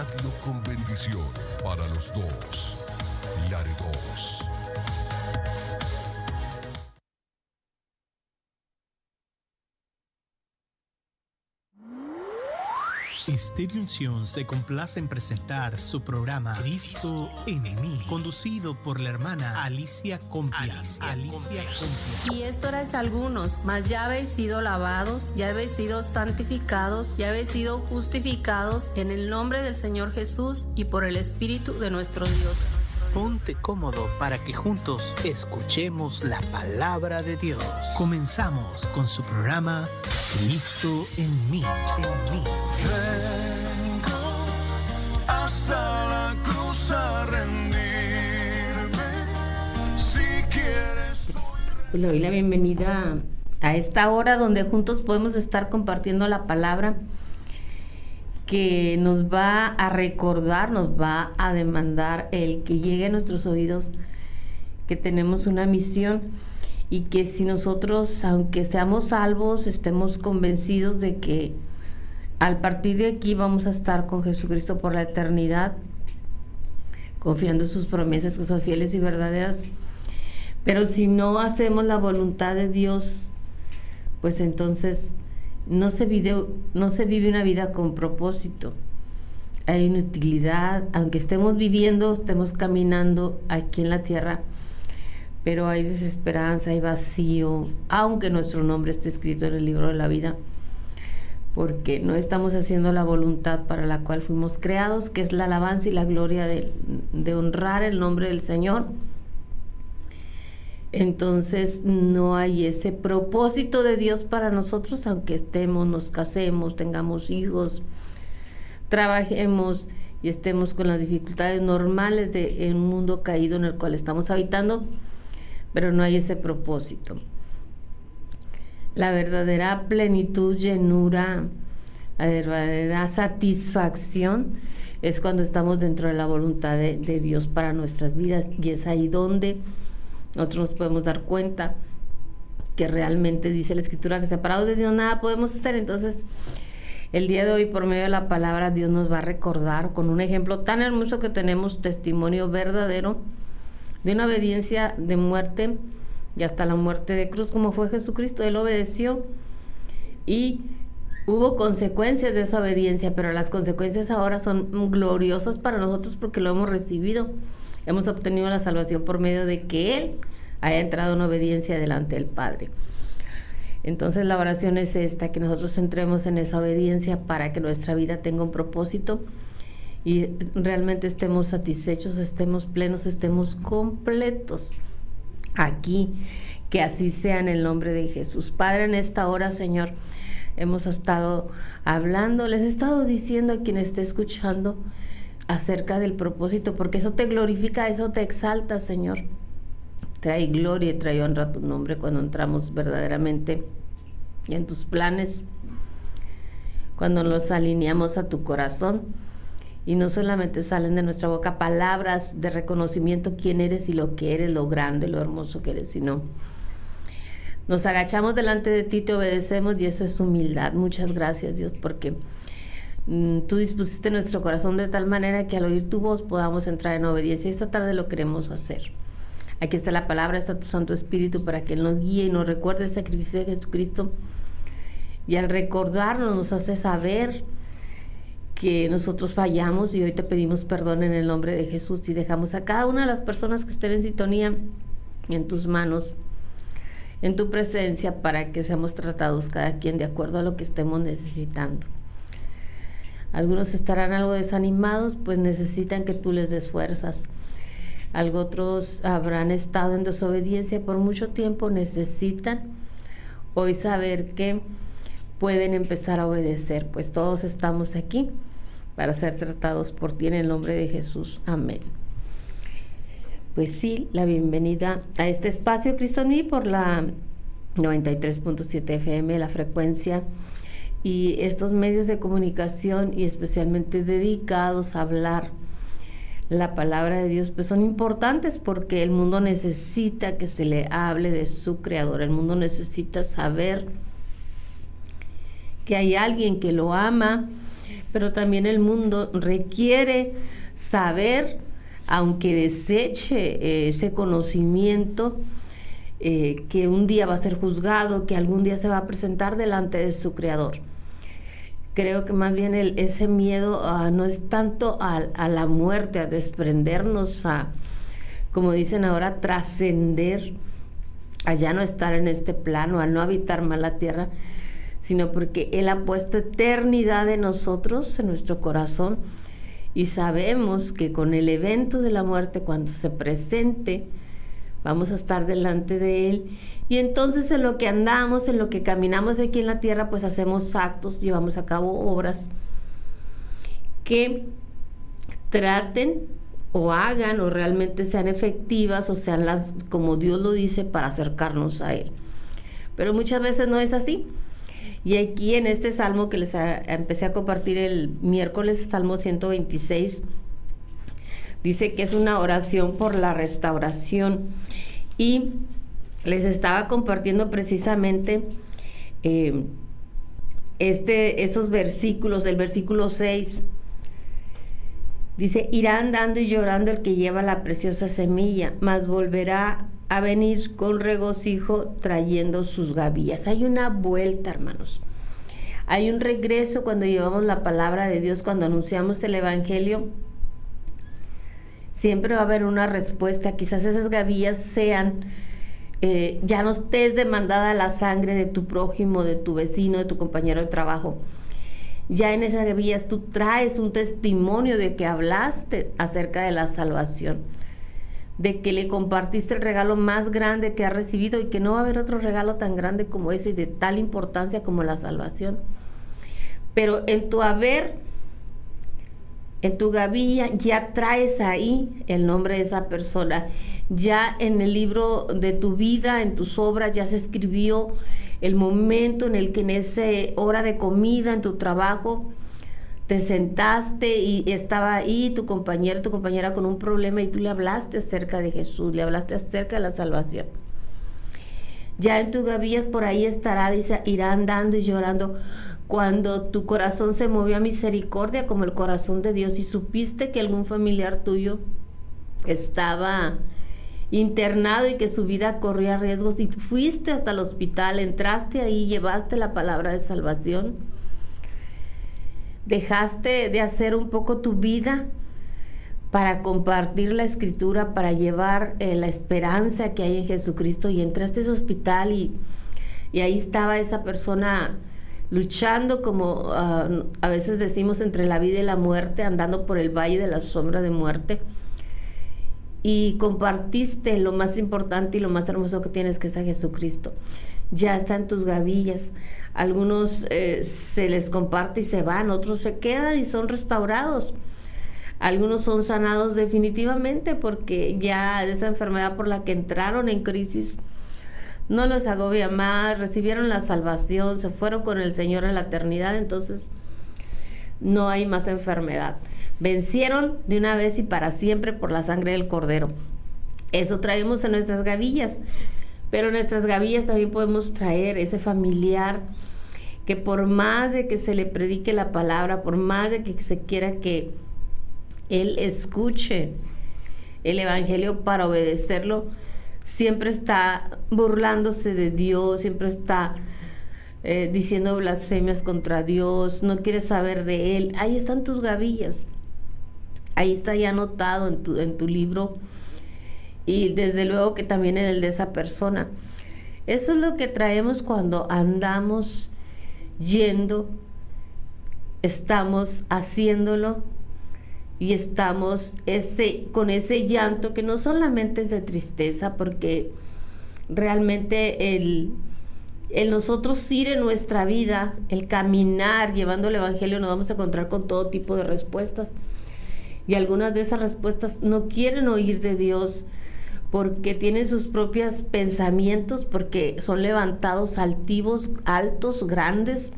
radio con bendición para los dos. Laredos. Estéreo Unción se complace en presentar su programa Cristo en mí, conducido por la hermana Alicia Compián. Y esto erais algunos, mas ya habéis sido lavados, ya habéis sido santificados, ya habéis sido justificados en el nombre del Señor Jesús y por el Espíritu de nuestro Dios. Ponte cómodo para que juntos escuchemos la palabra de Dios. Comenzamos con su programa Cristo en mí. Vengo hasta la cruz a rendirme. Si quieres. Le doy la bienvenida a esta hora donde juntos podemos estar compartiendo la palabra que nos va a recordar, nos va a demandar el que llegue a nuestros oídos que tenemos una misión y que si nosotros, aunque seamos salvos, estemos convencidos de que al partir de aquí vamos a estar con Jesucristo por la eternidad, confiando en sus promesas que son fieles y verdaderas. Pero si no hacemos la voluntad de Dios, pues entonces no se vive una vida con propósito. Hay inutilidad, aunque estemos viviendo, estemos caminando aquí en la tierra, pero hay desesperanza, hay vacío, aunque nuestro nombre esté escrito en el libro de la vida, porque no estamos haciendo la voluntad para la cual fuimos creados, que es la alabanza y la gloria de honrar el nombre del Señor. Entonces no hay ese propósito de Dios para nosotros, aunque estemos, nos casemos, tengamos hijos, trabajemos y estemos con las dificultades normales de un mundo caído en el cual estamos habitando, pero no hay ese propósito. La verdadera plenitud, llenura, la verdadera satisfacción es cuando estamos dentro de la voluntad de Dios para nuestras vidas, y es ahí donde nosotros nos podemos dar cuenta que realmente dice la Escritura que separados de Dios nada podemos hacer. Entonces el día de hoy, por medio de la palabra, Dios nos va a recordar con un ejemplo tan hermoso que tenemos, testimonio verdadero de una obediencia de muerte y hasta la muerte de cruz, como fue Jesucristo. Él obedeció y hubo consecuencias de esa obediencia, pero las consecuencias ahora son gloriosas para nosotros porque lo hemos recibido. Hemos obtenido la salvación por medio de que Él haya entrado en obediencia delante del Padre. Entonces la oración es esta, que nosotros entremos en esa obediencia para que nuestra vida tenga un propósito y realmente estemos satisfechos, estemos plenos, estemos completos aquí. Que así sea en el nombre de Jesús. Padre, en esta hora, Señor, hemos estado hablando, les he estado diciendo a quien esté escuchando acerca del propósito, porque eso te glorifica, eso te exalta, Señor. Trae gloria y trae honra a tu nombre cuando entramos verdaderamente en tus planes, cuando nos alineamos a tu corazón y no solamente salen de nuestra boca palabras de reconocimiento quién eres y lo que eres, lo grande, lo hermoso que eres, sino nos agachamos delante de ti, te obedecemos, y eso es humildad. Muchas gracias, Dios, porque tú dispusiste nuestro corazón de tal manera que al oír tu voz podamos entrar en obediencia. Esta tarde lo queremos hacer. Aquí está la palabra, está tu Santo Espíritu para que Él nos guíe y nos recuerde el sacrificio de Jesucristo. Y al recordarnos nos hace saber que nosotros fallamos, y hoy te pedimos perdón en el nombre de Jesús y dejamos a cada una de las personas que estén en sintonía en tus manos, en tu presencia, para que seamos tratados cada quien de acuerdo a lo que estemos necesitando. Algunos estarán algo desanimados, pues necesitan que tú les des fuerzas. Otros habrán estado en desobediencia por mucho tiempo, necesitan hoy saber que pueden empezar a obedecer, pues todos estamos aquí para ser tratados por ti en el nombre de Jesús. Amén. Pues sí, la bienvenida a este espacio Cristo en mí por la 93.7 FM, la frecuencia, y estos medios de comunicación, y especialmente dedicados a hablar la palabra de Dios, pues son importantes porque el mundo necesita que se le hable de su Creador. El mundo necesita saber que hay alguien que lo ama, pero también el mundo requiere saber, aunque deseche ese conocimiento, que un día va a ser juzgado, que algún día se va a presentar delante de su Creador. Creo que más bien ese miedo no es tanto a la muerte, a desprendernos, como dicen ahora, trascender, a ya no estar en este plano, a no habitar más la tierra, sino porque Él ha puesto eternidad en nosotros, en nuestro corazón, y sabemos que con el evento de la muerte, cuando se presente, vamos a estar delante de Él. Y entonces en lo que andamos, en lo que caminamos aquí en la tierra, pues hacemos actos, llevamos a cabo obras que traten o hagan o realmente sean efectivas o sean las como Dios lo dice para acercarnos a Él. Pero muchas veces no es así. Y aquí en este salmo que les empecé a compartir el miércoles, Salmo 126, dice que es una oración por la restauración. Y les estaba compartiendo precisamente esos versículos, el versículo 6. Dice, irá andando y llorando el que lleva la preciosa semilla, mas volverá a venir con regocijo trayendo sus gavillas. Hay una vuelta, hermanos. Hay un regreso cuando llevamos la palabra de Dios, cuando anunciamos el Evangelio. Siempre va a haber una respuesta. Quizás esas gavillas sean, ya no estés demandada la sangre de tu prójimo, de tu vecino, de tu compañero de trabajo. Ya en esas gavillas tú traes un testimonio de que hablaste acerca de la salvación, de que le compartiste el regalo más grande que has recibido y que no va a haber otro regalo tan grande como ese y de tal importancia como la salvación. Pero en tu haber, en tu gavilla, ya traes ahí el nombre de esa persona. Ya en el libro de tu vida, en tus obras, ya se escribió el momento en el que en esa hora de comida, en tu trabajo, te sentaste y estaba ahí tu compañero, tu compañera con un problema y tú le hablaste acerca de Jesús, le hablaste acerca de la salvación. Ya en tus gavillas por ahí estará, dice, irá andando y llorando cuando tu corazón se movió a misericordia como el corazón de Dios y supiste que algún familiar tuyo estaba internado y que su vida corría riesgos y fuiste hasta el hospital, entraste ahí, llevaste la palabra de salvación. Dejaste de hacer un poco tu vida para compartir la escritura, para llevar la esperanza que hay en Jesucristo y entraste a ese hospital y ahí estaba esa persona luchando como a veces decimos entre la vida y la muerte, andando por el valle de la sombra de muerte y compartiste lo más importante y lo más hermoso que tienes, que es a Jesucristo. Ya está en tus gavillas. Algunos se les comparte y se van, otros se quedan y son restaurados. Algunos son sanados definitivamente porque ya de esa enfermedad por la que entraron en crisis no los agobia más, recibieron la salvación, se fueron con el Señor en la eternidad, entonces no hay más enfermedad. Vencieron de una vez y para siempre por la sangre del Cordero. Eso traemos en nuestras gavillas. Pero en nuestras gavillas también podemos traer ese familiar que por más de que se le predique la palabra, por más de que se quiera que él escuche el Evangelio para obedecerlo, siempre está burlándose de Dios, siempre está diciendo blasfemias contra Dios, no quiere saber de Él. Ahí están tus gavillas. Ahí está ya anotado en tu libro. Y desde luego que también en el de esa persona. Eso es lo que traemos cuando andamos yendo, estamos haciéndolo y estamos con ese llanto que no solamente es de tristeza, porque realmente el nosotros ir en nuestra vida, el caminar llevando el Evangelio, nos vamos a encontrar con todo tipo de respuestas. Y algunas de esas respuestas no quieren oír de Dios, porque tienen sus propios pensamientos, porque son levantados altivos, altos, grandes,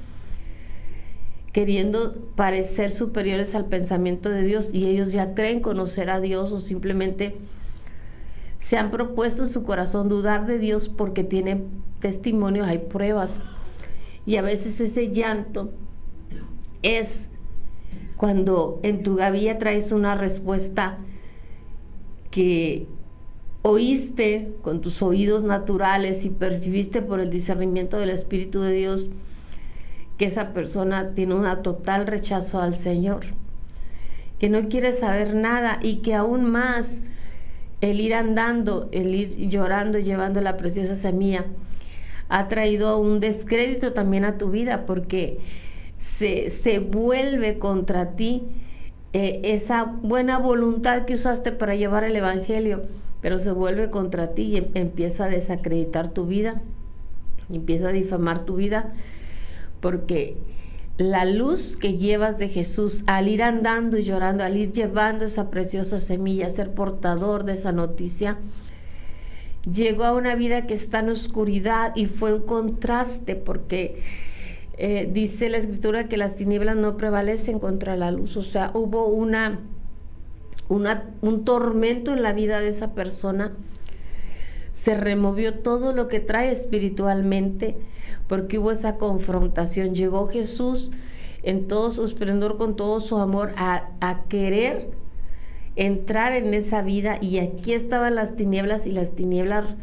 queriendo parecer superiores al pensamiento de Dios, y ellos ya creen conocer a Dios o simplemente se han propuesto en su corazón dudar de Dios porque tienen testimonios, hay pruebas. Y a veces ese llanto es cuando en tu gavilla traes una respuesta que oíste con tus oídos naturales y percibiste por el discernimiento del Espíritu de Dios que esa persona tiene un total rechazo al Señor, que no quiere saber nada, y que aún más el ir andando, el ir llorando y llevando la preciosa semilla ha traído un descrédito también a tu vida, porque se vuelve contra ti esa buena voluntad que usaste para llevar el Evangelio, pero se vuelve contra ti y empieza a desacreditar tu vida, empieza a difamar tu vida, porque la luz que llevas de Jesús al ir andando y llorando, al ir llevando esa preciosa semilla, ser portador de esa noticia, llegó a una vida que está en oscuridad, y fue un contraste, porque dice la Escritura que las tinieblas no prevalecen contra la luz. O sea, hubo un tormento en la vida de esa persona. Se removió todo lo que trae espiritualmente, porque hubo esa confrontación. Llegó Jesús en todo su esplendor, con todo su amor, a querer entrar en esa vida, y aquí estaban las tinieblas, y las tinieblas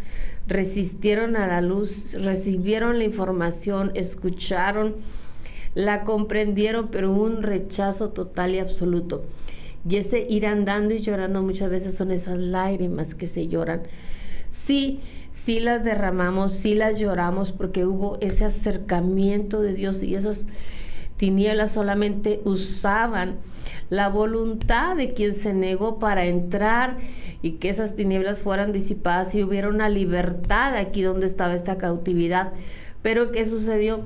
resistieron a la luz, recibieron la información, escucharon, la comprendieron, pero hubo un rechazo total y absoluto. Y ese ir andando y llorando muchas veces son esas lágrimas que se lloran. Sí las derramamos, sí las lloramos, porque hubo ese acercamiento de Dios, y esas tinieblas solamente usaban la voluntad de quien se negó para entrar, y que esas tinieblas fueran disipadas y hubiera una libertad aquí donde estaba esta cautividad. Pero ¿qué sucedió?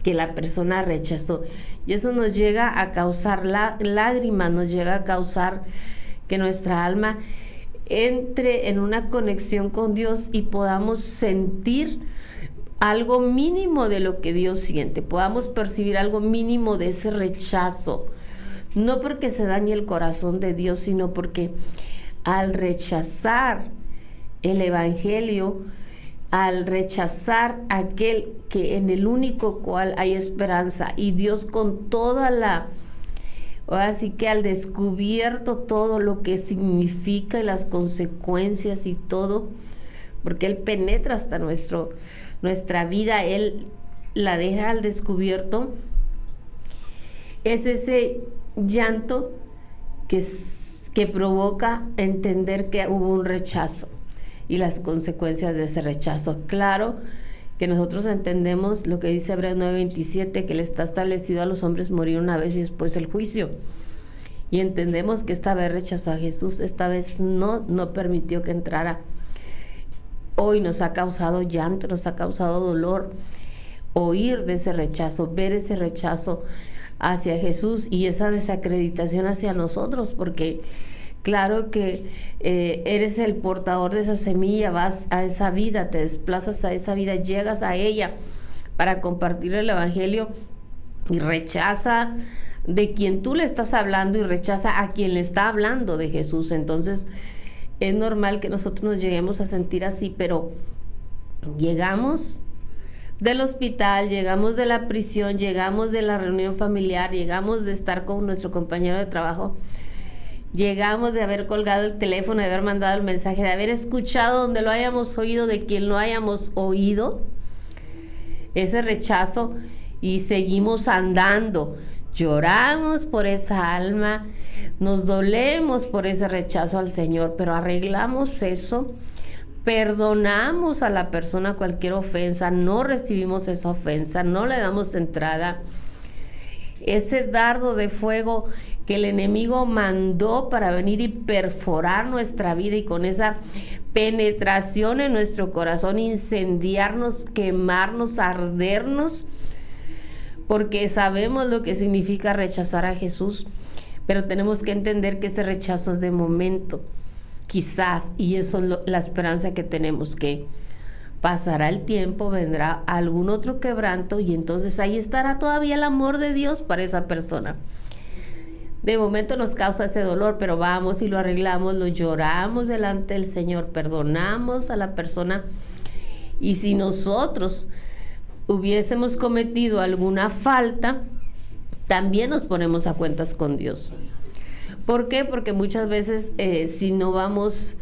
Que la persona rechazó, y eso nos llega a causar lágrimas, nos llega a causar que nuestra alma entre en una conexión con Dios y podamos sentir algo mínimo de lo que Dios siente, podamos percibir algo mínimo de ese rechazo, no porque se dañe el corazón de Dios, sino porque al rechazar el Evangelio, al rechazar aquel que en el único cual hay esperanza, y Dios con toda ahora sí que al descubierto todo lo que significa y las consecuencias y todo, porque Él penetra hasta nuestra vida, Él la deja al descubierto. Es ese llanto que provoca entender que hubo un rechazo y las consecuencias de ese rechazo. Claro que nosotros entendemos lo que dice Hebreos 9:27, que le está establecido a los hombres morir una vez y después el juicio. Y entendemos que esta vez rechazó a Jesús, esta vez no permitió que entrara. Hoy nos ha causado llanto, nos ha causado dolor oír de ese rechazo, ver ese rechazo hacia Jesús y esa desacreditación hacia nosotros, porque claro que eres el portador de esa semilla, vas a esa vida, te desplazas a esa vida, llegas a ella para compartir el Evangelio, y rechaza de quien tú le estás hablando y rechaza a quien le está hablando de Jesús. Entonces es normal que nosotros nos lleguemos a sentir así, pero llegamos del hospital, llegamos de la prisión, llegamos de la reunión familiar, llegamos de estar con nuestro compañero de trabajo, llegamos de haber colgado el teléfono, de haber mandado el mensaje, de haber escuchado donde lo hayamos oído, de quien lo hayamos oído, ese rechazo, y seguimos andando. Lloramos por esa alma, nos dolemos por ese rechazo al Señor, pero arreglamos eso, perdonamos a la persona cualquier ofensa, no recibimos esa ofensa, no le damos entrada. Ese dardo de fuego que el enemigo mandó para venir y perforar nuestra vida, y con esa penetración en nuestro corazón, incendiarnos, quemarnos, ardernos, porque sabemos lo que significa rechazar a Jesús, pero tenemos que entender que ese rechazo es de momento, quizás, y eso es la esperanza que tenemos, que pasará el tiempo, vendrá algún otro quebranto, y entonces ahí estará todavía el amor de Dios para esa persona. De momento nos causa ese dolor, pero vamos y lo arreglamos, lo lloramos delante del Señor, perdonamos a la persona, y si nosotros hubiésemos cometido alguna falta, también nos ponemos a cuentas con Dios. ¿Por qué? Porque muchas veces si no vamos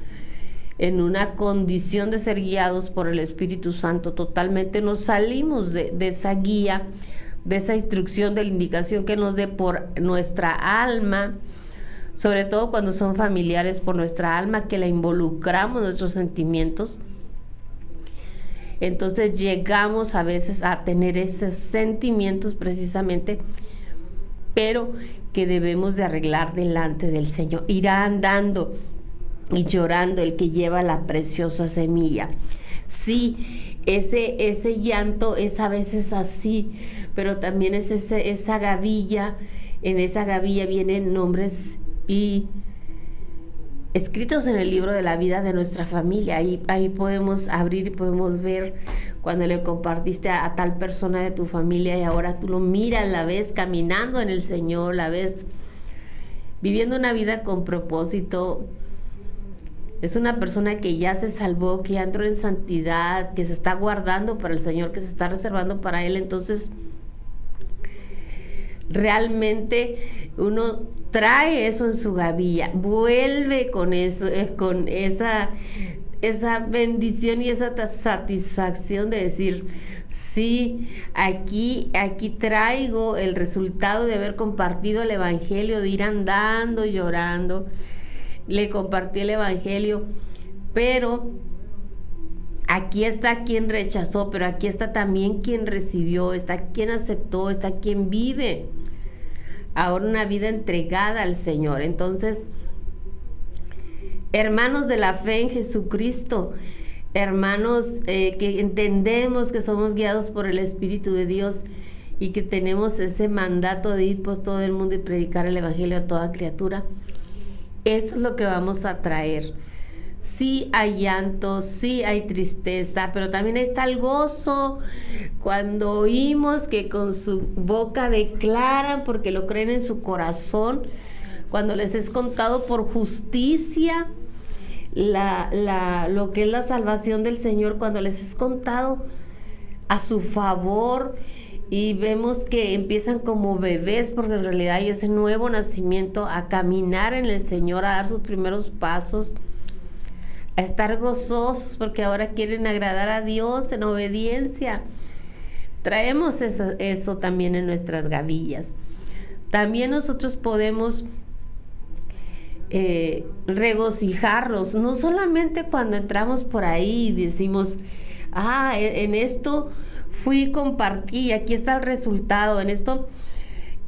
en una condición de ser guiados por el Espíritu Santo totalmente, nos salimos de esa guía, de esa instrucción, de la indicación que nos dé por nuestra alma, sobre todo cuando son familiares, por nuestra alma, que la involucramos, nuestros sentimientos. Entonces llegamos a veces a tener esos sentimientos precisamente, pero que debemos de arreglar delante del Señor. Irá andando y llorando el que lleva la preciosa semilla. Sí, ese llanto es a veces así, pero también es esa gavilla. En esa gavilla vienen nombres y escritos en el libro de la vida de nuestra familia. Ahí podemos abrir y podemos ver cuando le compartiste a tal persona de tu familia y ahora tú lo miras, la ves caminando en el Señor, la ves viviendo una vida con propósito. Es una persona que ya se salvó, que ya entró en santidad, que se está guardando para el Señor, que se está reservando para Él. Entonces, realmente uno trae eso en su gavilla, vuelve con eso, con esa bendición y esa satisfacción de decir, sí, aquí traigo el resultado de haber compartido el Evangelio, de ir andando, llorando. Le compartí el Evangelio, pero aquí está quien rechazó, pero aquí está también quien recibió, está quien aceptó, está quien vive ahora una vida entregada al Señor. Entonces, hermanos de la fe en Jesucristo, hermanos que entendemos que somos guiados por el Espíritu de Dios y que tenemos ese mandato de ir por todo el mundo y predicar el Evangelio a toda criatura, eso es lo que vamos a traer. Sí hay llanto, sí hay tristeza, pero también está el gozo cuando oímos que con su boca declaran, porque lo creen en su corazón, cuando les es contado por justicia lo que es la salvación del Señor, cuando les es contado a su favor. Y vemos que empiezan como bebés, porque en realidad hay ese nuevo nacimiento, a caminar en el Señor, a dar sus primeros pasos, a estar gozosos porque ahora quieren agradar a Dios en obediencia. Traemos eso también en nuestras gavillas. También nosotros podemos regocijarnos, no solamente cuando entramos por ahí y decimos, en esto fui, compartí, aquí está el resultado, en esto,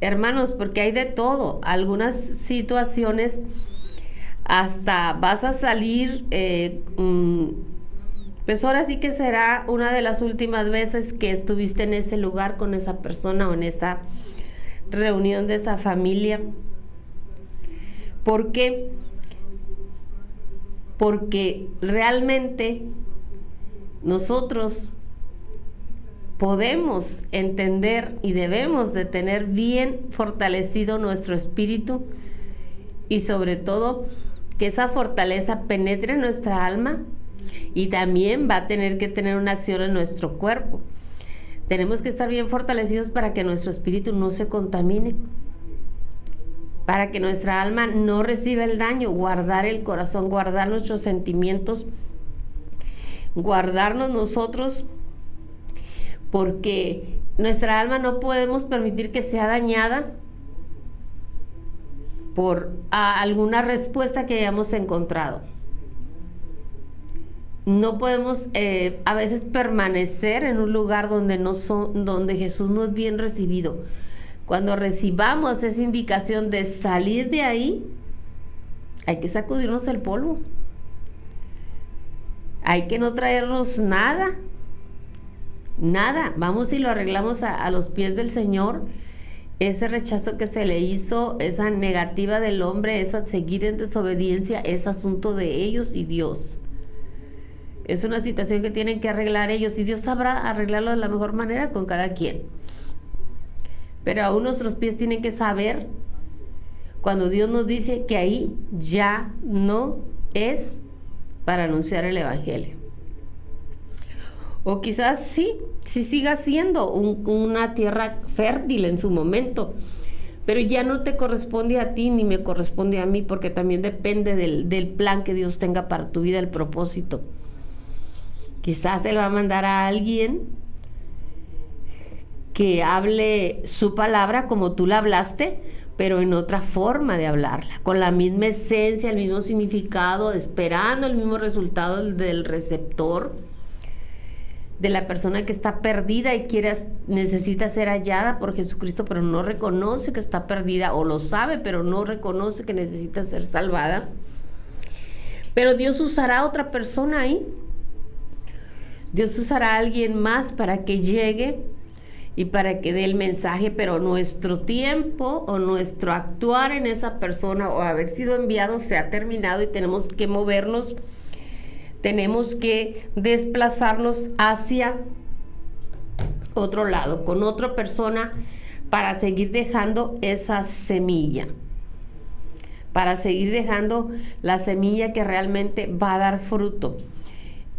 hermanos, porque hay de todo. Algunas situaciones hasta vas a salir, pues ahora sí que será una de las últimas veces que estuviste en ese lugar con esa persona o en esa reunión de esa familia. ¿Por qué? Porque realmente nosotros podemos entender y debemos de tener bien fortalecido nuestro espíritu y sobre todo que esa fortaleza penetre en nuestra alma y también va a tener que tener una acción en nuestro cuerpo. Tenemos que estar bien fortalecidos para que nuestro espíritu no se contamine, para que nuestra alma no reciba el daño, guardar el corazón, guardar nuestros sentimientos, guardarnos nosotros, porque nuestra alma no podemos permitir que sea dañada por alguna respuesta que hayamos encontrado. No podemos a veces permanecer en un lugar donde Jesús no es bien recibido. Cuando recibamos esa indicación de salir de ahí, hay que sacudirnos el polvo. Hay que no traernos nada. Vamos y lo arreglamos a los pies del Señor. Ese rechazo que se le hizo, esa negativa del hombre, esa seguir en desobediencia, es asunto de ellos y Dios. Es una situación que tienen que arreglar ellos y Dios sabrá arreglarlo de la mejor manera con cada quien. Pero aún nuestros pies tienen que saber cuando Dios nos dice que ahí ya no es para anunciar el Evangelio. O quizás sí siga siendo una tierra fértil en su momento, pero ya no te corresponde a ti ni me corresponde a mí, porque también depende del plan que Dios tenga para tu vida, el propósito. Quizás Él va a mandar a alguien que hable su palabra como tú la hablaste, pero en otra forma de hablarla, con la misma esencia, el mismo significado, esperando el mismo resultado del receptor, de la persona que está perdida y necesita ser hallada por Jesucristo, pero no reconoce que está perdida, o lo sabe, pero no reconoce que necesita ser salvada. Pero Dios usará a otra persona ahí. Dios usará a alguien más para que llegue y para que dé el mensaje, pero nuestro tiempo o nuestro actuar en esa persona o haber sido enviado se ha terminado y tenemos que movernos. Tenemos que desplazarnos hacia otro lado, con otra persona, para seguir dejando esa semilla. Para seguir dejando la semilla que realmente va a dar fruto.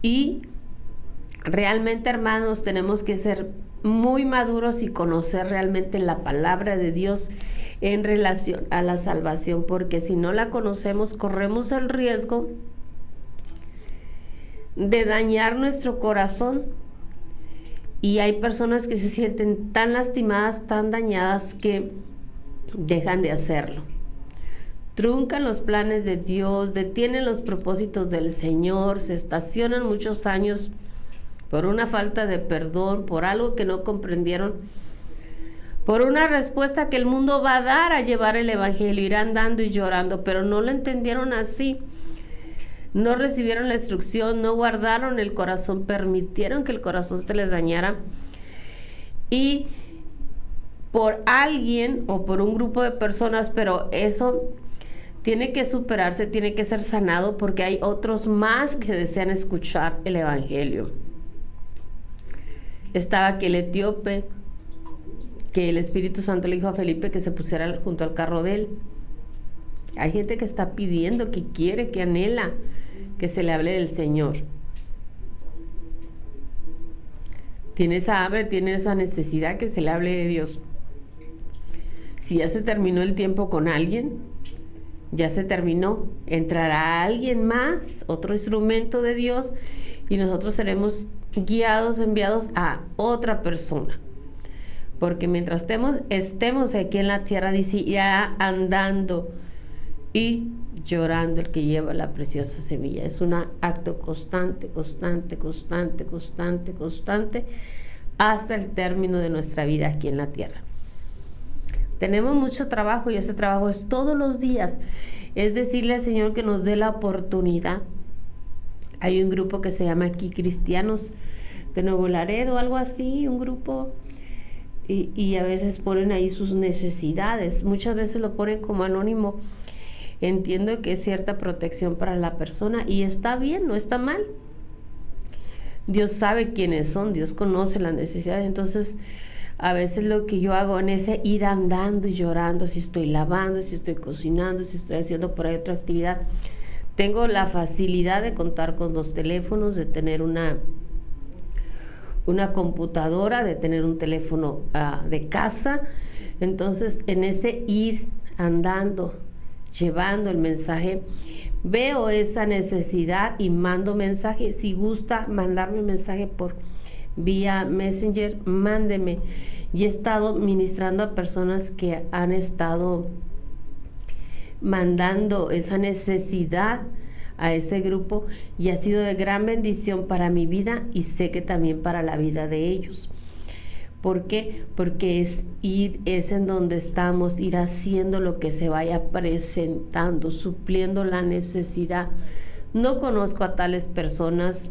Y realmente, hermanos, tenemos que ser muy maduros y conocer realmente la palabra de Dios en relación a la salvación, porque si no la conocemos, corremos el riesgo de dañar nuestro corazón, y hay personas que se sienten tan lastimadas, tan dañadas, que dejan de hacerlo, truncan los planes de Dios, detienen los propósitos del Señor, se estacionan muchos años por una falta de perdón, por algo que no comprendieron, por una respuesta que el mundo va a dar a llevar el evangelio, irán dando y llorando, pero no lo entendieron así. No recibieron la instrucción, no guardaron el corazón, permitieron que el corazón se les dañara. Y por alguien o por un grupo de personas, pero eso tiene que superarse, tiene que ser sanado, porque hay otros más que desean escuchar el evangelio. Estaba aquel etíope que el Espíritu Santo le dijo a Felipe que se pusiera junto al carro de él. Hay gente que está pidiendo, que quiere, que anhela que se le hable del Señor. Tiene esa hambre, tiene esa necesidad que se le hable de Dios. Si ya se terminó el tiempo con alguien, ya se terminó. Entrará alguien más, otro instrumento de Dios, y nosotros seremos guiados, enviados a otra persona. Porque mientras estemos aquí en la tierra, dice, ya andando y llorando el que lleva la preciosa semilla. Es un acto constante, hasta el término de nuestra vida aquí en la tierra. Tenemos mucho trabajo, y ese trabajo es todos los días. Es decirle al Señor que nos dé la oportunidad. Hay un grupo que se llama aquí Cristianos de Nuevo Laredo, algo así, un grupo, y a veces ponen ahí sus necesidades. Muchas veces lo ponen como anónimo. Entiendo que es cierta protección para la persona, y está bien, no está mal. Dios sabe quiénes son, Dios conoce las necesidades. Entonces, a veces lo que yo hago en ese ir andando y llorando, si estoy lavando, si estoy cocinando, si estoy haciendo por ahí otra actividad, tengo la facilidad de contar con 2 teléfonos, de tener una computadora, de tener un teléfono de casa. Entonces, en ese ir andando, llevando el mensaje, veo esa necesidad y mando mensaje. Si gusta mandarme un mensaje por vía Messenger, mándeme. Y he estado ministrando a personas que han estado mandando esa necesidad a ese grupo, y ha sido de gran bendición para mi vida, y sé que también para la vida de ellos. ¿Por qué? Porque es en donde estamos, ir haciendo lo que se vaya presentando, supliendo la necesidad. No conozco a tales personas,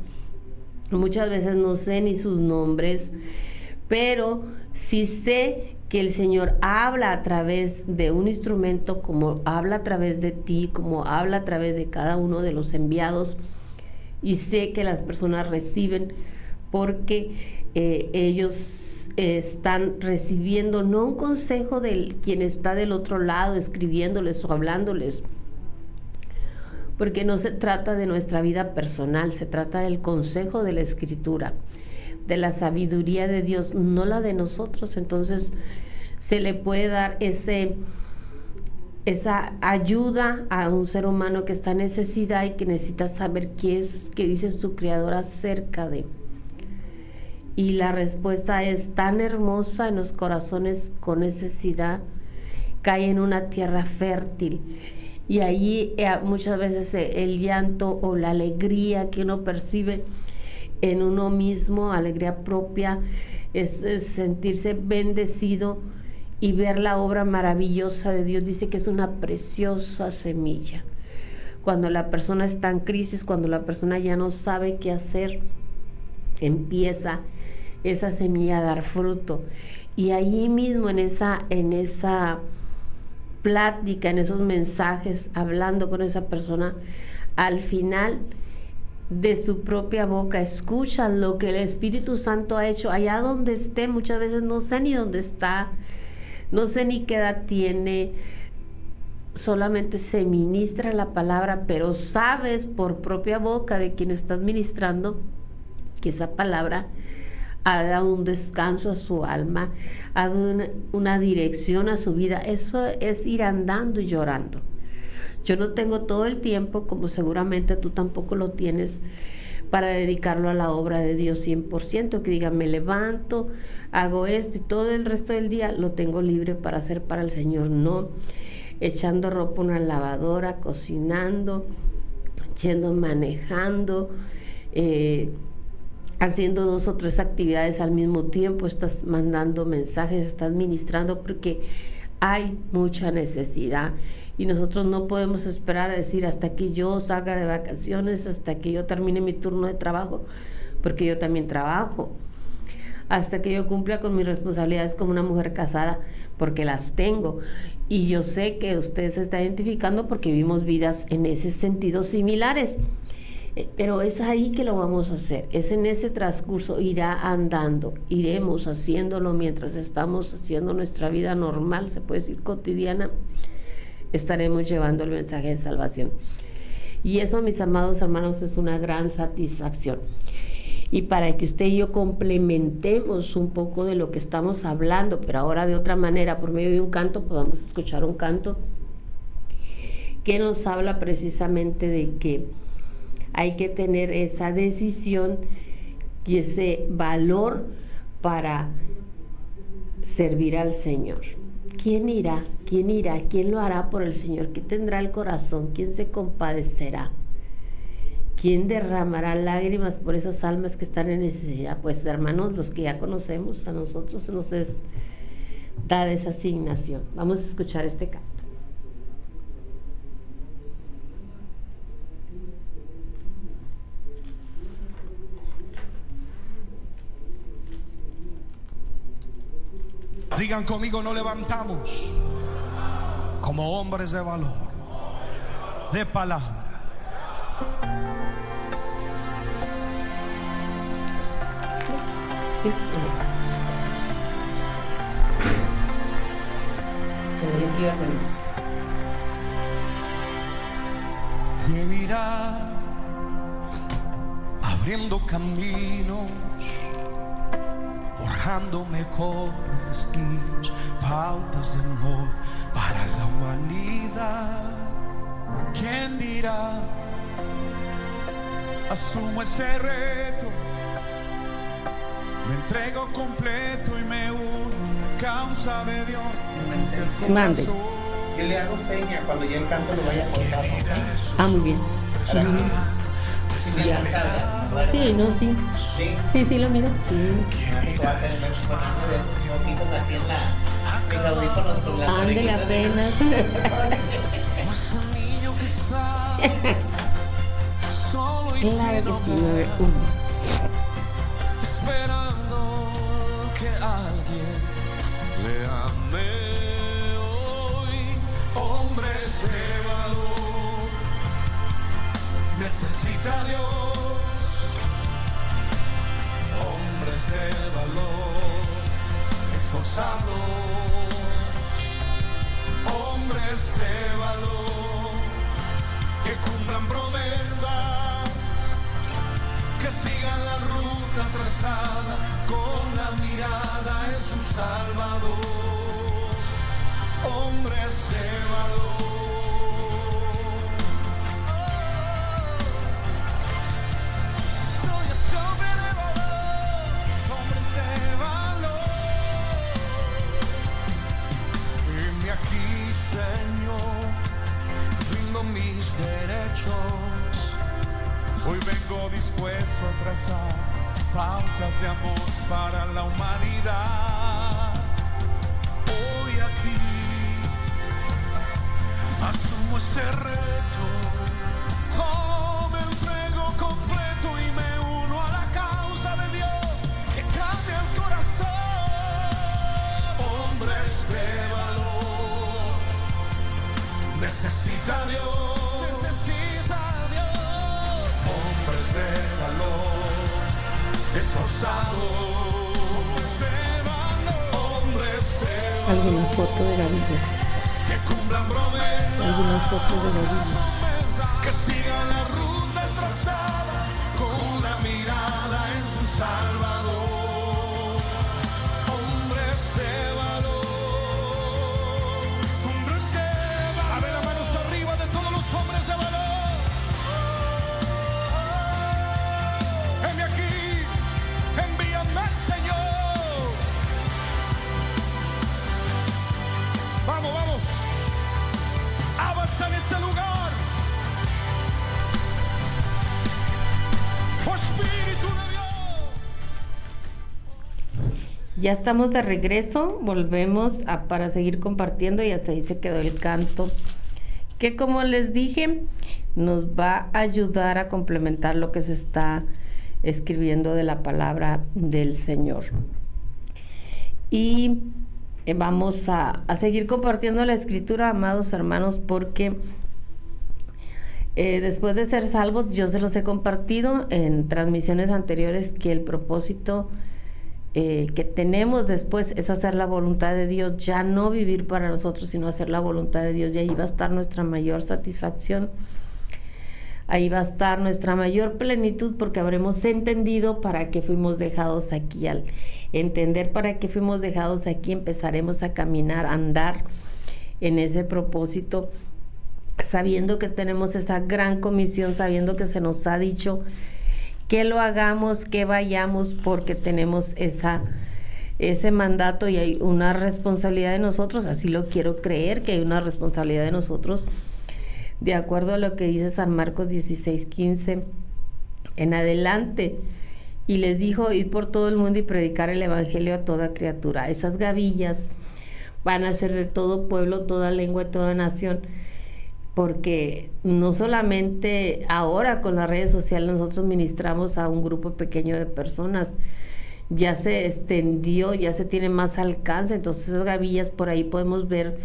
muchas veces no sé ni sus nombres, pero sí sé que el Señor habla a través de un instrumento, como habla a través de ti, como habla a través de cada uno de los enviados, y sé que las personas reciben porque ellos están recibiendo no un consejo de quien está del otro lado escribiéndoles o hablándoles, porque no se trata de nuestra vida personal, se trata del consejo de la Escritura, de la sabiduría de Dios, no la de nosotros. Entonces, se le puede dar esa ayuda a un ser humano que está en necesidad y que necesita saber qué dice su Creador acerca de. Y la respuesta es tan hermosa en los corazones con necesidad, cae en una tierra fértil. Y allí muchas veces el llanto o la alegría que uno percibe en uno mismo, alegría propia, es sentirse bendecido y ver la obra maravillosa de Dios. Dice que es una preciosa semilla. Cuando la persona está en crisis, cuando la persona ya no sabe qué hacer, empieza esa semilla a dar fruto. Y ahí mismo en esa plática, en esos mensajes, hablando con esa persona, al final de su propia boca escuchas lo que el Espíritu Santo ha hecho allá donde esté. Muchas veces no sé ni dónde está, no sé ni qué edad tiene, solamente se ministra la palabra, pero sabes por propia boca de quien estás ministrando que esa palabra ha dado un descanso a su alma, ha dado una dirección a su vida. Eso es ir andando y llorando. Yo no tengo todo el tiempo, como seguramente tú tampoco lo tienes, para dedicarlo a la obra de Dios 100%, que diga, me levanto, hago esto y todo el resto del día lo tengo libre para hacer para el Señor. No, echando ropa en una lavadora, cocinando, yendo manejando, haciendo 2 o 3 actividades al mismo tiempo, estás mandando mensajes, estás ministrando, porque hay mucha necesidad y nosotros no podemos esperar a decir hasta que yo salga de vacaciones, hasta que yo termine mi turno de trabajo, porque yo también trabajo, hasta que yo cumpla con mis responsabilidades como una mujer casada, porque las tengo. Y yo sé que usted se está identificando porque vivimos vidas en ese sentido similares. Pero es ahí que lo vamos a hacer, es en ese transcurso, irá andando, iremos haciéndolo mientras estamos haciendo nuestra vida normal, se puede decir cotidiana, estaremos llevando el mensaje de salvación. Y eso, mis amados hermanos, es una gran satisfacción. Y para que usted y yo complementemos un poco de lo que estamos hablando, pero ahora de otra manera, por medio de un canto, podamos escuchar un canto que nos habla precisamente de que hay que tener esa decisión y ese valor para servir al Señor. ¿Quién irá? ¿Quién irá? ¿Quién lo hará por el Señor? ¿Quién tendrá el corazón? ¿Quién se compadecerá? ¿Quién derramará lágrimas por esas almas que están en necesidad? Pues, hermanos, los que ya conocemos, a nosotros se nos es dada esa asignación. Vamos a escuchar este canto. Digan conmigo, nos levantamos como hombres de valor, de palabra. ¿Quién irá abriendo caminos, forjando mejores destinos, pautas de amor para la humanidad? ¿Quién dirá, asumo ese reto, me entrego completo y me uno a causa de Dios? Mande. Yo le hago seña cuando yo el canto lo vaya a cortar, ¿ok? Ah, muy bien. Ya. Sí, no, sí. Sí. Sí, lo miro. Sí. Eso va a tener un poquito de moquitos aquí en los audífonos con la Ándele apenas. Es un niño que está solo y Claro sin que sí, hogar, 9-1. esperando que alguien le ame hoy. Hombres de valor, necesita Dios. Hombres de valor, esforzados. Hombres de valor, que cumplan promesas, que sigan la ruta trazada con la mirada en su Salvador. hombres de valor. Soy ese hombre de valor, hombres de valor. Heme aquí, Señor, rindo mis derechos. Hoy vengo dispuesto a trazar pautas de amor para la humanidad. Hoy aquí asumo ese reto. Oh, me entrego completo y me uno a la causa de Dios que cambia el corazón. Hombres de valor, necesita Dios, necesita Dios. Hombres de valor, esforzados, hombres de valor, hombres de valor. Alguna foto de gavillas. Que cumplan promesas, Alguna foto de gavillas. que sigan la ruta trazada con la mirada en su Salvador. Hombres de valor, hombres de valor. A ver las manos arriba de todos los hombres de valor. Heme aquí, envíame, Señor. Vamos, vamos. Abba está en este lugar. Oh, Espíritu de Dios. Ya estamos de regreso, volvemos para seguir compartiendo y hasta ahí se quedó el canto, que como les dije, nos va a ayudar a complementar lo que se está escribiendo de la palabra del Señor. Y vamos a seguir compartiendo la escritura, amados hermanos, porque después de ser salvos, yo se los he compartido en transmisiones anteriores que el propósito que tenemos después es hacer la voluntad de Dios, ya no vivir para nosotros, sino hacer la voluntad de Dios, y ahí va a estar nuestra mayor satisfacción, ahí va a estar nuestra mayor plenitud, porque habremos entendido para qué fuimos dejados aquí. Al entender para qué fuimos dejados aquí, empezaremos a caminar, a andar en ese propósito, sabiendo que tenemos esa gran comisión, sabiendo que se nos ha dicho que lo hagamos, que vayamos, porque tenemos ese mandato y hay una responsabilidad de nosotros. Así lo quiero creer, que hay una responsabilidad de nosotros, de acuerdo a lo que dice San Marcos 16:15 en adelante. Y les dijo: id por todo el mundo y predicar el evangelio a toda criatura. Esas gavillas van a ser de todo pueblo, toda lengua y toda nación, porque no solamente ahora con las redes sociales nosotros ministramos a un grupo pequeño de personas, ya se extendió, ya se tiene más alcance. Entonces esas gavillas, por ahí podemos ver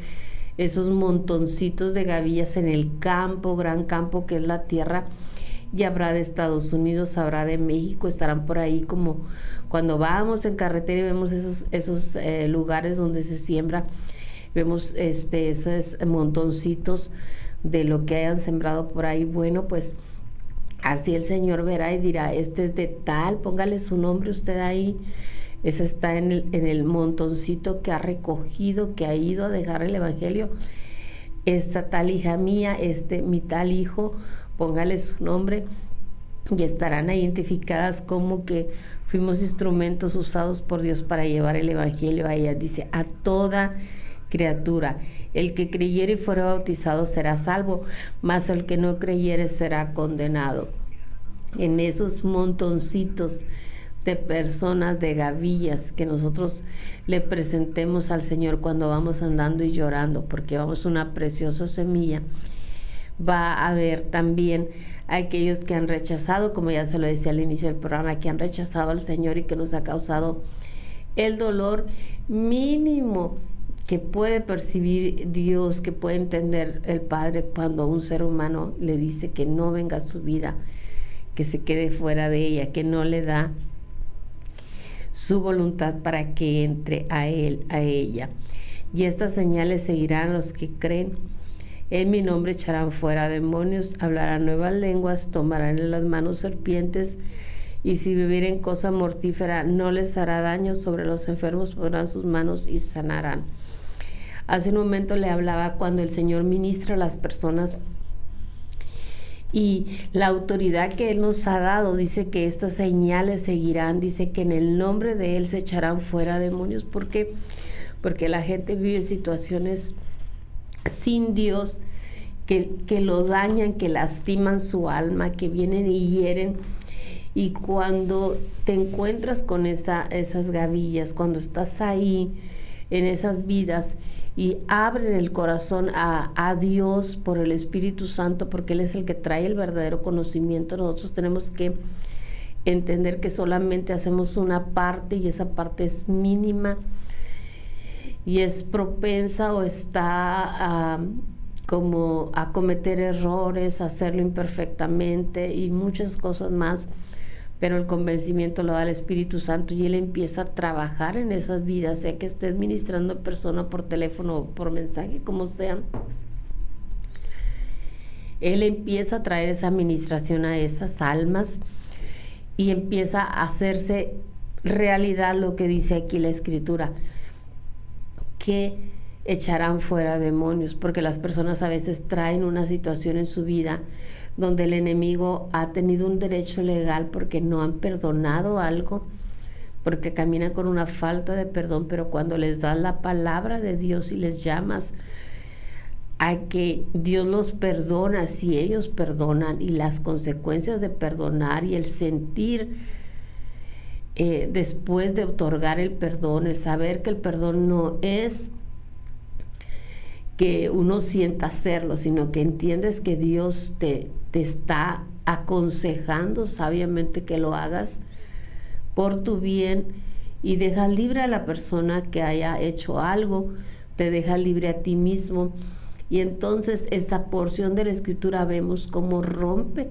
esos montoncitos de gavillas en el campo, gran campo que es la tierra, y habrá de Estados Unidos, habrá de México, estarán por ahí, como cuando vamos en carretera y vemos esos lugares donde se siembra, vemos esos montoncitos de lo que hayan sembrado por ahí. Bueno, pues así el Señor verá y dirá: este es de tal, póngale su nombre usted ahí. Ese está en el montoncito que ha recogido, que ha ido a dejar el evangelio. Esta tal hija mía, mi tal hijo, póngale su nombre, y estarán identificadas como que fuimos instrumentos usados por Dios para llevar el evangelio a ellas. Dice: a toda criatura. El que creyere y fuera bautizado será salvo, mas el que no creyere será condenado. En esos montoncitos de personas, de gavillas, que nosotros le presentemos al Señor cuando vamos andando y llorando, porque vamos una preciosa semilla, va a haber también aquellos que han rechazado, como ya se lo decía al inicio del programa, que han rechazado al Señor y que nos ha causado el dolor mínimo que puede percibir Dios, que puede entender el Padre cuando un ser humano le dice que no venga a su vida, que se quede fuera de ella, que no le da su voluntad para que entre a él, a ella. Y estas señales seguirán a los que creen. En mi nombre echarán fuera demonios, hablarán nuevas lenguas, tomarán en las manos serpientes, y si bebieren cosa mortífera no les hará daño. Sobre los enfermos pondrán sus manos y sanarán. Hace un momento le hablaba cuando el Señor ministra a las personas y la autoridad que Él nos ha dado. Dice que estas señales seguirán, dice que en el nombre de Él se echarán fuera demonios. ¿Por qué? Porque la gente vive situaciones sin Dios que lo dañan, que lastiman su alma, que vienen y hieren. Y cuando te encuentras con esas gavillas, cuando estás ahí en esas vidas y abren el corazón a Dios por el Espíritu Santo, porque Él es el que trae el verdadero conocimiento, nosotros tenemos que entender que solamente hacemos una parte y esa parte es mínima y es propensa o está como a cometer errores, a hacerlo imperfectamente y muchas cosas más. Pero el convencimiento lo da el Espíritu Santo y Él empieza a trabajar en esas vidas, sea que estés ministrando a persona por teléfono o por mensaje, como sea. Él empieza a traer esa administración a esas almas y empieza a hacerse realidad lo que dice aquí la Escritura, que echarán fuera demonios, porque las personas a veces traen una situación en su vida donde el enemigo ha tenido un derecho legal porque no han perdonado algo, porque caminan con una falta de perdón, pero cuando les das la palabra de Dios y les llamas a que Dios los perdona, si ellos perdonan, y las consecuencias de perdonar y el sentir después de otorgar el perdón, el saber que el perdón no es que uno sienta hacerlo, sino que entiendes que Dios te está aconsejando sabiamente que lo hagas por tu bien y dejas libre a la persona que haya hecho algo, te dejas libre a ti mismo. Y entonces esta porción de la Escritura vemos cómo rompe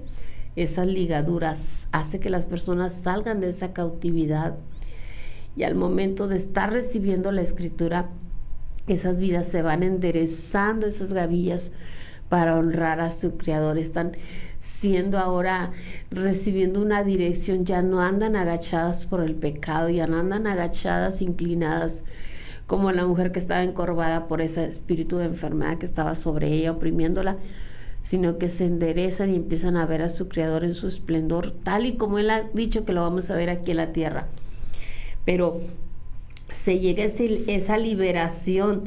esas ligaduras, hace que las personas salgan de esa cautividad y al momento de estar recibiendo la Escritura, esas vidas se van enderezando, esas gavillas, para honrar a su Creador. Están siendo ahora, recibiendo una dirección, ya no andan agachadas por el pecado, ya no andan agachadas, inclinadas, como la mujer que estaba encorvada por ese espíritu de enfermedad que estaba sobre ella, oprimiéndola, sino que se enderezan y empiezan a ver a su Creador en su esplendor, tal y como Él ha dicho que lo vamos a ver aquí en la tierra. Pero se llega esa liberación,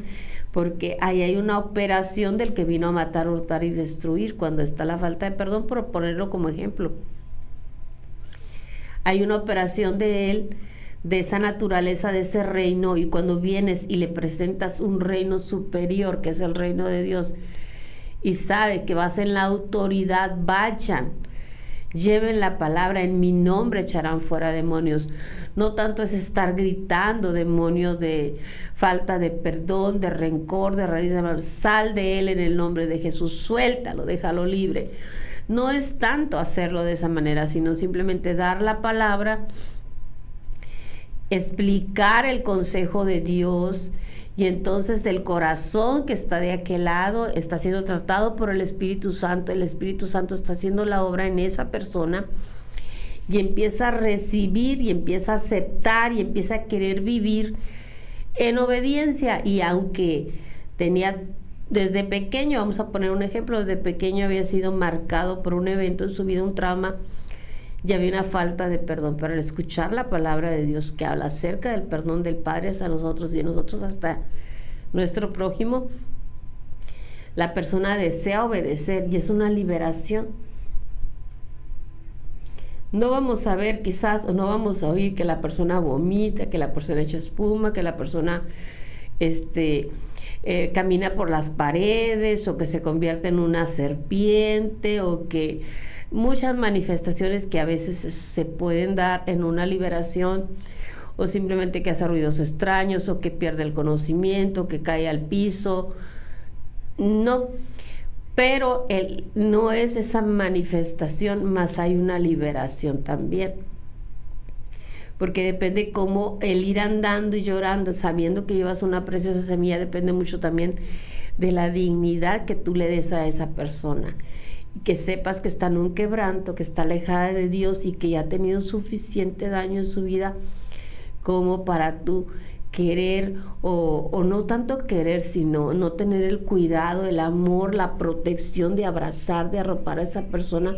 porque ahí hay una operación del que vino a matar, hurtar y destruir, cuando está la falta de perdón, por ponerlo como ejemplo. Hay una operación de Él, de esa naturaleza, de ese reino, y cuando vienes y le presentas un reino superior, que es el reino de Dios, y sabe que vas en la autoridad, vayan, lleven la palabra, en mi nombre echarán fuera demonios. No tanto es estar gritando demonio de falta de perdón, de rencor, de raíz de mal, sal de él en el nombre de Jesús, suéltalo, déjalo libre. No es tanto hacerlo de esa manera, sino simplemente dar la palabra, explicar el consejo de Dios, y entonces el corazón que está de aquel lado está siendo tratado por el Espíritu Santo. El Espíritu Santo está haciendo la obra en esa persona y empieza a recibir y empieza a aceptar y empieza a querer vivir en obediencia. Y aunque tenía desde pequeño, vamos a poner un ejemplo, desde pequeño había sido marcado por un evento en su vida, un trauma, y había una falta de perdón, pero al escuchar la palabra de Dios que habla acerca del perdón del Padre hacia nosotros y de nosotros hasta nuestro prójimo, la persona desea obedecer y es una liberación. No vamos a ver quizás, o no vamos a oír que la persona vomita, que la persona echa espuma, que la persona camina por las paredes, o que se convierte en una serpiente, o que muchas manifestaciones que a veces se pueden dar en una liberación, o simplemente que hace ruidos extraños, o que pierde el conocimiento, que cae al piso. No, pero no es esa manifestación, más hay una liberación también, porque depende cómo el ir andando y llorando, sabiendo que llevas una preciosa semilla, depende mucho también de la dignidad que tú le des a esa persona, que sepas que está en un quebranto, que está alejada de Dios y que ya ha tenido suficiente daño en su vida como para tú querer o no tanto querer, sino no tener el cuidado, el amor, la protección de abrazar, de arropar a esa persona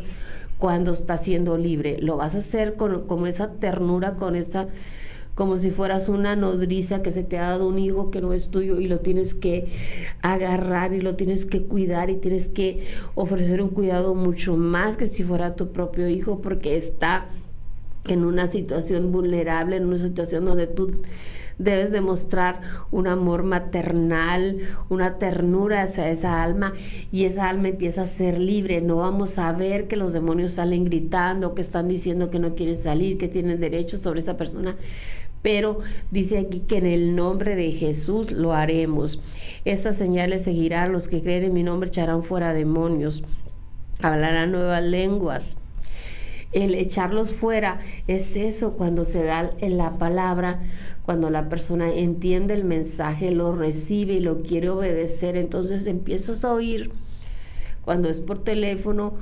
cuando está siendo libre. Lo vas a hacer con esa ternura, como si fueras una nodriza que se te ha dado un hijo que no es tuyo y lo tienes que agarrar y lo tienes que cuidar y tienes que ofrecer un cuidado mucho más que si fuera tu propio hijo, porque está en una situación vulnerable, en una situación donde tú debes demostrar un amor maternal, una ternura hacia esa alma, y esa alma empieza a ser libre. No vamos a ver que los demonios salen gritando, que están diciendo que no quieren salir, que tienen derechos sobre esa persona. Pero dice aquí que en el nombre de Jesús lo haremos. Estas señales seguirán: los que creen en mi nombre echarán fuera demonios, hablarán nuevas lenguas. El echarlos fuera es eso, cuando se da en la palabra, cuando la persona entiende el mensaje, lo recibe y lo quiere obedecer, entonces empiezas a oír. Cuando es por teléfono,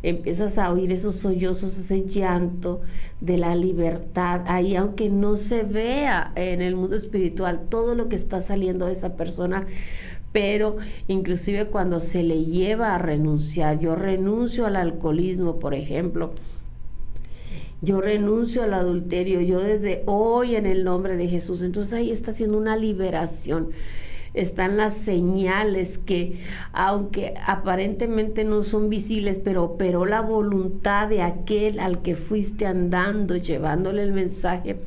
empiezas a oír esos sollozos, ese llanto de la libertad. Ahí, aunque no se vea en el mundo espiritual todo lo que está saliendo de esa persona, pero inclusive cuando se le lleva a renunciar. Yo renuncio al alcoholismo, por ejemplo. Yo renuncio al adulterio. Yo desde hoy, en el nombre de Jesús. Entonces ahí está haciendo una liberación. Están las señales que, aunque aparentemente no son visibles, pero operó la voluntad de aquel al que fuiste andando, llevándole el mensaje.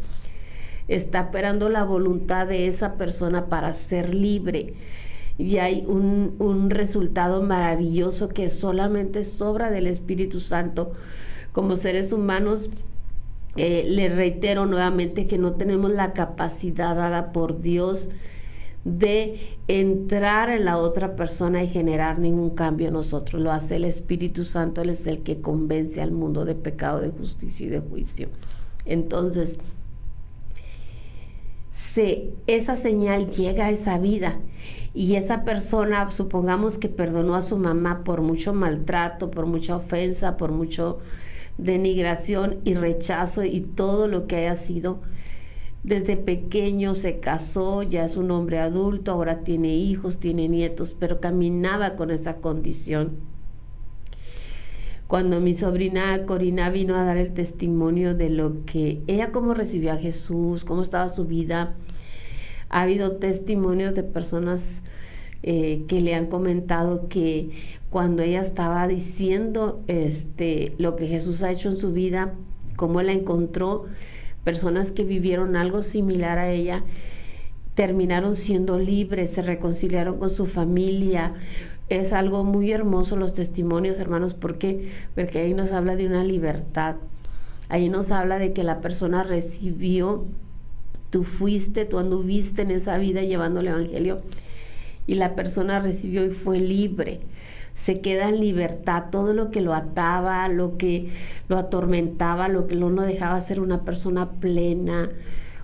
Está operando la voluntad de esa persona para ser libre. Y hay un resultado maravilloso que solamente sobra del Espíritu Santo. Como seres humanos, les reitero nuevamente que no tenemos la capacidad dada por Dios de entrar en la otra persona y generar ningún cambio en nosotros. Lo hace el Espíritu Santo. Él es el que convence al mundo de pecado, de justicia y de juicio. Entonces, esa señal llega a esa vida, y esa persona, supongamos que perdonó a su mamá por mucho maltrato, por mucha ofensa, por mucho denigración y rechazo y todo lo que haya sido. Desde pequeño se casó, ya es un hombre adulto, ahora tiene hijos, tiene nietos, pero caminaba con esa condición. Cuando mi sobrina Corina vino a dar el testimonio de lo que ella, cómo recibió a Jesús, cómo estaba su vida, ha habido testimonios de personas que le han comentado que cuando ella estaba diciendo lo que Jesús ha hecho en su vida, cómo la encontró, personas que vivieron algo similar a ella terminaron siendo libres, se reconciliaron con su familia. Es algo muy hermoso los testimonios, hermanos, porque ahí nos habla de una libertad. Ahí nos habla de que la persona recibió, tú anduviste en esa vida llevando el evangelio, y la persona recibió y fue libre. Se queda en libertad. Todo lo que lo ataba, lo que lo atormentaba, lo que no lo dejaba ser una persona plena,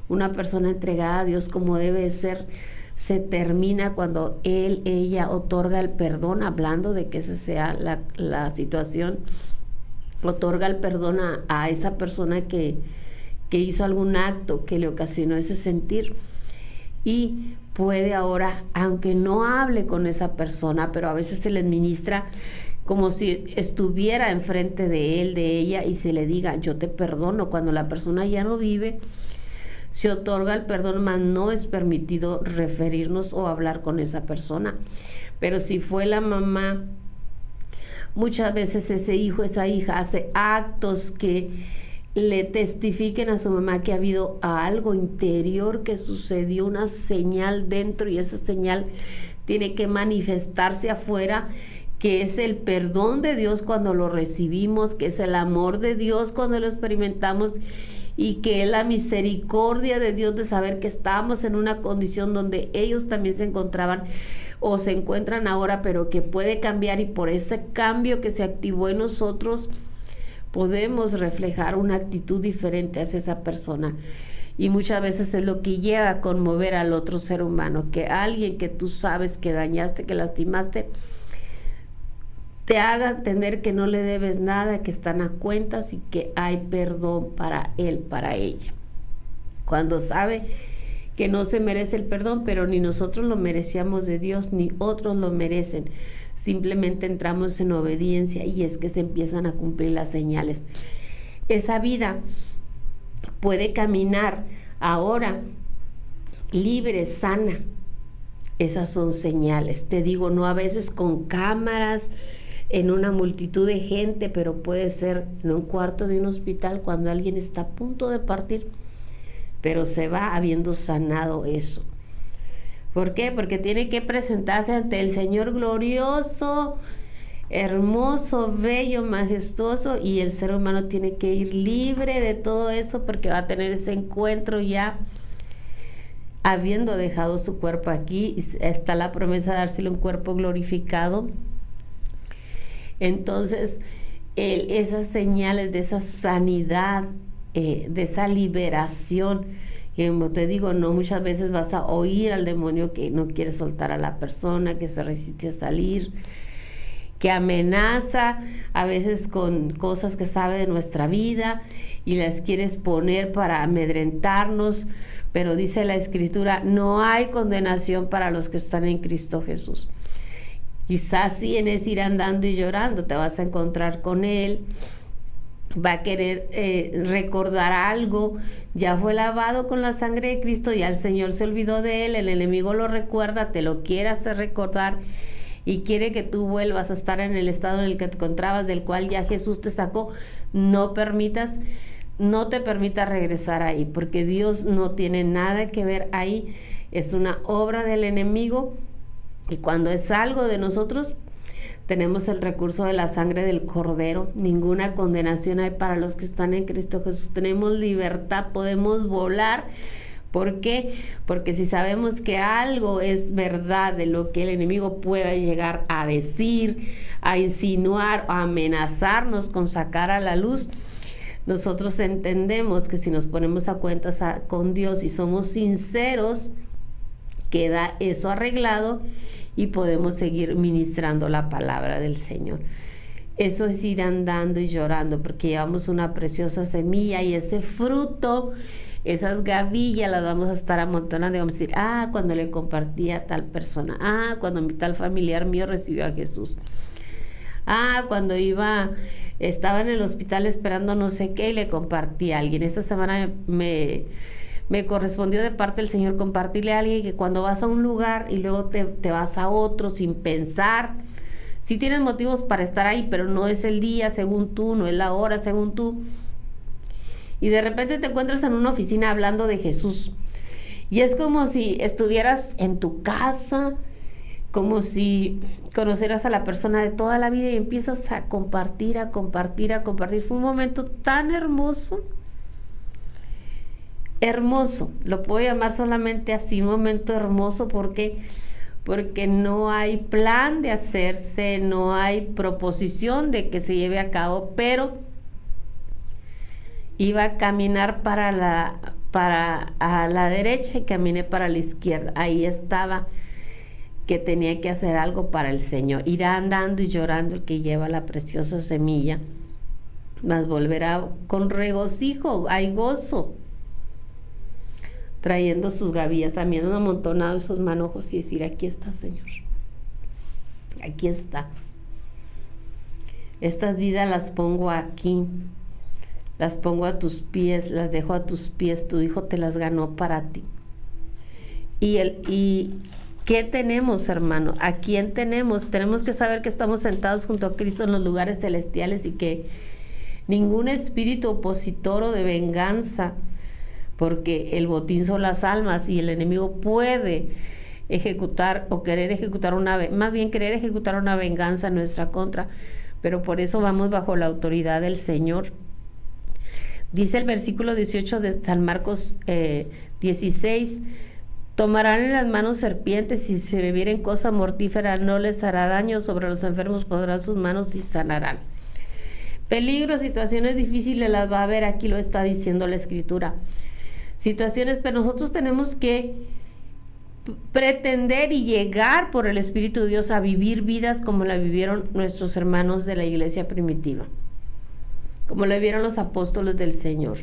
una persona entregada a Dios como debe ser, se termina cuando ella otorga el perdón, hablando de que esa sea la situación. Otorga el perdón a esa persona que hizo algún acto que le ocasionó ese sentir, y puede ahora, aunque no hable con esa persona, pero a veces se le ministra como si estuviera enfrente de él, de ella, y se le diga: yo te perdono. Cuando la persona ya no vive, se otorga el perdón, mas no es permitido referirnos o hablar con esa persona. Pero si fue la mamá, muchas veces ese hijo, esa hija hace actos que le testifiquen a su mamá que ha habido algo interior que sucedió, una señal dentro, y esa señal tiene que manifestarse afuera, que es el perdón de Dios cuando lo recibimos, que es el amor de Dios cuando lo experimentamos, y que es la misericordia de Dios de saber que estábamos en una condición donde ellos también se encontraban o se encuentran ahora, pero que puede cambiar, y por ese cambio que se activó en nosotros podemos reflejar una actitud diferente hacia esa persona. Y muchas veces es lo que llega a conmover al otro ser humano, que alguien que tú sabes que dañaste, que lastimaste, te haga entender que no le debes nada, que están a cuentas y que hay perdón para él, para ella. Cuando sabe que no se merece el perdón, pero ni nosotros lo merecíamos de Dios, ni otros lo merecen. Simplemente entramos en obediencia y es que se empiezan a cumplir las señales. Esa vida puede caminar ahora libre, sana. Esas son señales. Te digo, no a veces con cámaras, en una multitud de gente, pero puede ser en un cuarto de un hospital cuando alguien está a punto de partir, pero se va habiendo sanado eso. ¿Por qué? Porque tiene que presentarse ante el Señor glorioso, hermoso, bello, majestuoso, y el ser humano tiene que ir libre de todo eso porque va a tener ese encuentro ya habiendo dejado su cuerpo aquí. Está la promesa de dárselo un cuerpo glorificado. Entonces, esas señales de esa sanidad, de esa liberación, que como te digo, no muchas veces vas a oír al demonio que no quiere soltar a la persona, que se resiste a salir, que amenaza a veces con cosas que sabe de nuestra vida y las quieres poner para amedrentarnos, pero dice la Escritura, no hay condenación para los que están en Cristo Jesús. Quizás sí en ese ir andando y llorando te vas a encontrar con Él, va a querer recordar algo, ya fue lavado con la sangre de Cristo, ya el Señor se olvidó de él, el enemigo lo recuerda, te lo quiere hacer recordar y quiere que tú vuelvas a estar en el estado en el que te encontrabas, del cual ya Jesús te sacó. No te permitas regresar ahí, porque Dios no tiene nada que ver ahí, es una obra del enemigo. Y cuando es algo de nosotros, tenemos el recurso de la sangre del Cordero. Ninguna condenación hay para los que están en Cristo Jesús. Tenemos libertad, podemos volar. ¿Por qué? Porque si sabemos que algo es verdad de lo que el enemigo pueda llegar a decir, a insinuar, a amenazarnos con sacar a la luz, nosotros entendemos que si nos ponemos a cuentas con Dios y somos sinceros, queda eso arreglado y podemos seguir ministrando la palabra del Señor. Eso es ir andando y llorando porque llevamos una preciosa semilla y ese fruto, esas gavillas las vamos a estar amontonando y vamos a decir, cuando le compartí a tal persona, cuando mi tal familiar mío recibió a Jesús, cuando estaba en el hospital esperando no sé qué y le compartí a alguien. Esta semana me correspondió de parte del Señor compartirle a alguien que cuando vas a un lugar y luego te vas a otro sin pensar, sí tienes motivos para estar ahí, pero no es el día según tú, no es la hora según tú, y de repente te encuentras en una oficina hablando de Jesús, y es como si estuvieras en tu casa, como si conocieras a la persona de toda la vida y empiezas a compartir. Fue un momento tan hermoso, lo puedo llamar solamente así, un momento hermoso, porque no hay plan de hacerse, no hay proposición de que se lleve a cabo, pero iba a caminar a la derecha y caminé para la izquierda. Ahí estaba que tenía que hacer algo para el Señor. Irá andando y llorando el que lleva la preciosa semilla, mas volverá con regocijo, hay gozo, trayendo sus gavillas, también han amontonado esos manojos y decir, aquí está, Señor, aquí está. Estas vidas las pongo aquí, las pongo a tus pies, las dejo a tus pies, tu hijo te las ganó para ti. Y ¿qué tenemos, hermano? ¿A quién tenemos? Tenemos que saber que estamos sentados junto a Cristo en los lugares celestiales y que ningún espíritu opositor o de venganza, porque el botín son las almas y el enemigo puede ejecutar o querer ejecutar querer ejecutar una venganza en nuestra contra, pero por eso vamos bajo la autoridad del Señor. Dice el versículo 18 de San Marcos 16, tomarán en las manos serpientes y si bebieren cosa mortífera no les hará daño, sobre los enfermos pondrán sus manos y sanarán. Peligros, situaciones difíciles las va a haber, aquí lo está diciendo la Escritura. Situaciones, pero nosotros tenemos que pretender y llegar por el Espíritu de Dios a vivir vidas como la vivieron nuestros hermanos de la iglesia primitiva, como la vivieron los apóstoles del Señor,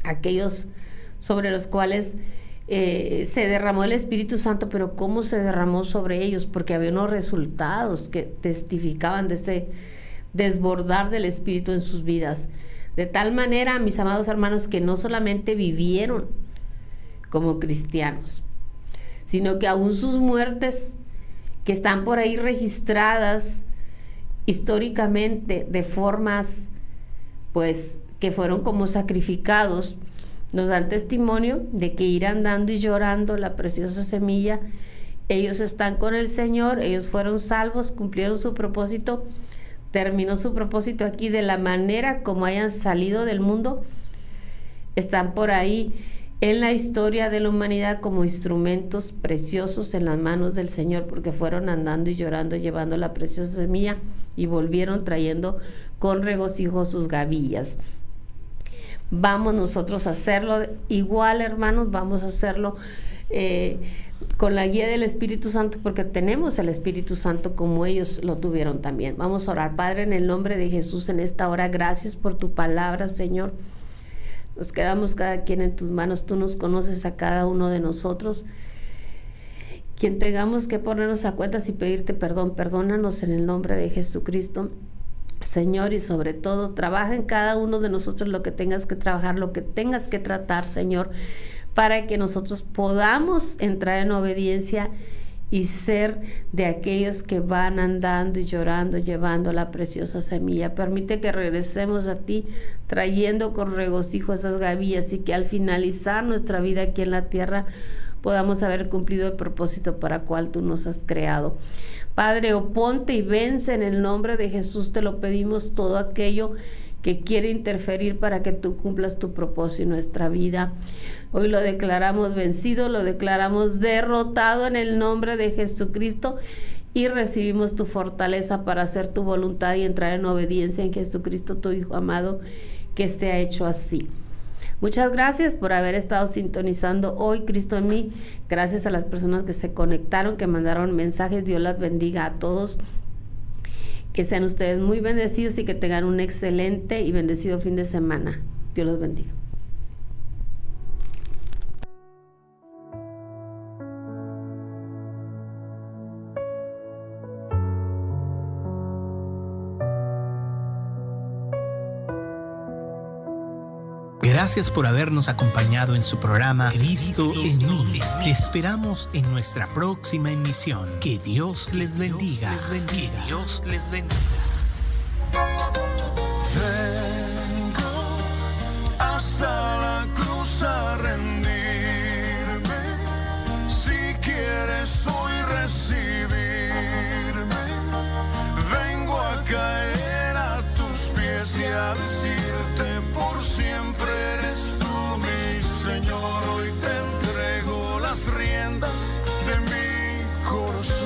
aquellos sobre los cuales se derramó el Espíritu Santo, pero ¿cómo se derramó sobre ellos? Porque había unos resultados que testificaban de ese desbordar del Espíritu en sus vidas. De tal manera, mis amados hermanos, que no solamente vivieron como cristianos, sino que aún sus muertes, que están por ahí registradas históricamente de formas, pues, que fueron como sacrificados, nos dan testimonio de que irán dando y llorando la preciosa semilla. Ellos están con el Señor, ellos fueron salvos, cumplieron su propósito, terminó su propósito aquí de la manera como hayan salido del mundo. Están por ahí en la historia de la humanidad como instrumentos preciosos en las manos del Señor, porque fueron andando y llorando, llevando la preciosa semilla y volvieron trayendo con regocijo sus gavillas. Vamos nosotros a hacerlo igual, hermanos, vamos a hacerlo con la guía del Espíritu Santo, porque tenemos el Espíritu Santo como ellos lo tuvieron también. Vamos a orar. Padre, en el nombre de Jesús, en esta hora, gracias por tu palabra, Señor. Nos quedamos cada quien en tus manos. Tú nos conoces a cada uno de nosotros. Quien tengamos que ponernos a cuentas y pedirte perdón, perdónanos en el nombre de Jesucristo. Señor, y sobre todo, trabaja en cada uno de nosotros lo que tengas que trabajar, lo que tengas que tratar, Señor, para que nosotros podamos entrar en obediencia y ser de aquellos que van andando y llorando, llevando la preciosa semilla. Permite que regresemos a ti, trayendo con regocijo esas gavillas, y que al finalizar nuestra vida aquí en la tierra podamos haber cumplido el propósito para cual tú nos has creado. Padre, oponte y vence en el nombre de Jesús, te lo pedimos, todo aquello que quiere interferir para que tú cumplas tu propósito en nuestra vida. Hoy lo declaramos vencido, lo declaramos derrotado en el nombre de Jesucristo, y recibimos tu fortaleza para hacer tu voluntad y entrar en obediencia en Jesucristo, tu Hijo amado, que se ha hecho así. Muchas gracias por haber estado sintonizando hoy Cristo en mí. Gracias a las personas que se conectaron, que mandaron mensajes. Dios las bendiga a todos. Que sean ustedes muy bendecidos y que tengan un excelente y bendecido fin de semana. Dios los bendiga. Gracias por habernos acompañado en su programa Cristo en mí. Te esperamos en nuestra próxima emisión. Que Dios les bendiga. Que Dios les bendiga. Vengo hasta la cruz a rendirme. Si quieres hoy recibirme, vengo a caer a tus pies y a decirte: por siempre eres tú mi Señor. Hoy te entrego las riendas de mi corazón.